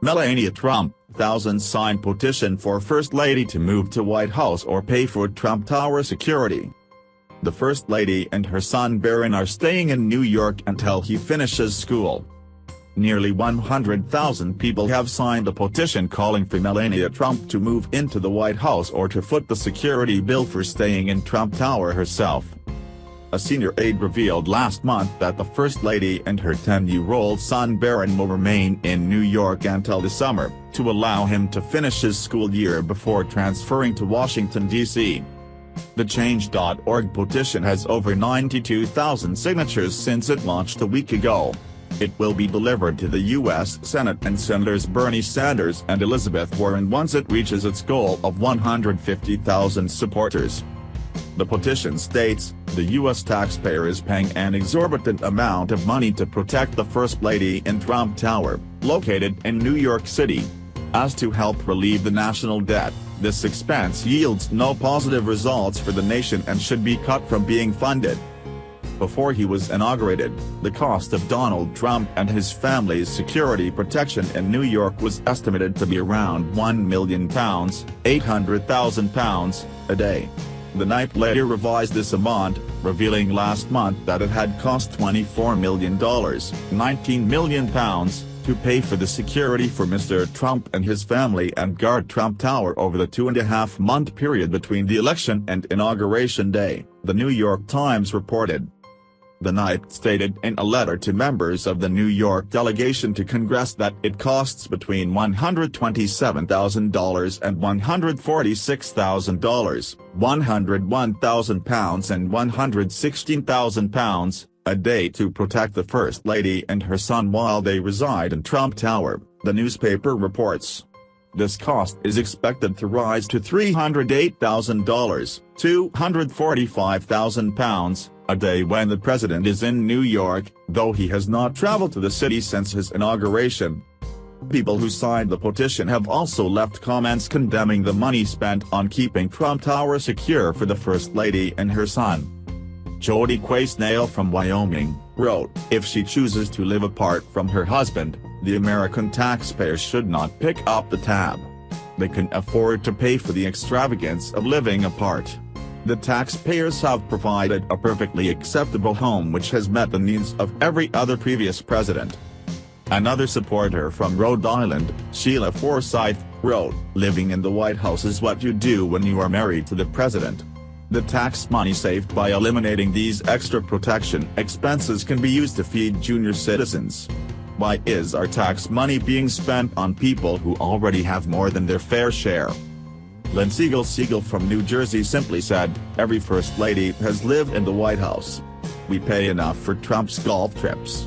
Melania Trump, thousands sign petition for First Lady to move to White House or pay for Trump Tower security. The First Lady and her son Barron are staying in New York until he finishes school. Nearly 100,000 people have signed a petition calling for Melania Trump to move into the White House or to foot the security bill for staying in Trump Tower herself. A senior aide revealed last month that the First Lady and her 10-year-old son Barron will remain in New York until the summer, to allow him to finish his school year before transferring to Washington, D.C. The Change.org petition has over 92,000 signatures since it launched a week ago. It will be delivered to the U.S. Senate and Senators Bernie Sanders and Elizabeth Warren once it reaches its goal of 150,000 supporters. The petition states, the U.S. taxpayer is paying an exorbitant amount of money to protect the First Lady in Trump Tower, located in New York City. As to help relieve the national debt, this expense yields no positive results for the nation and should be cut from being funded. Before he was inaugurated, the cost of Donald Trump and his family's security protection in New York was estimated to be around £1 million, £800,000, a day. The Knight later revised this amount, revealing last month that it had cost $24 million, £19 million, to pay for the security for Mr. Trump and his family and guard Trump Tower over the 2.5-month period between the election and Inauguration Day, the New York Times reported. The Knight stated in a letter to members of the New York delegation to Congress that it costs between $127,000 and $146,000, £101,000 and £116,000, a day to protect the First Lady and her son while they reside in Trump Tower, the newspaper reports. This cost is expected to rise to $308,000, £245,000, a day when the president is in New York, though he has not traveled to the city since his inauguration. People who signed the petition have also left comments condemning the money spent on keeping Trump Tower secure for the First Lady and her son. Jody Quaysnail from Wyoming wrote, "If she chooses to live apart from her husband, the American taxpayer should not pick up the tab. They can afford to pay for the extravagance of living apart. The taxpayers have provided a perfectly acceptable home which has met the needs of every other previous president." Another supporter from Rhode Island, Sheila Forsyth, wrote, "Living in the White House is what you do when you are married to the president. The tax money saved by eliminating these extra protection expenses can be used to feed junior citizens. Why is our tax money being spent on people who already have more than their fair share?" Lynn Siegel from New Jersey simply said, "Every First Lady has lived in the White House. We pay enough for Trump's golf trips.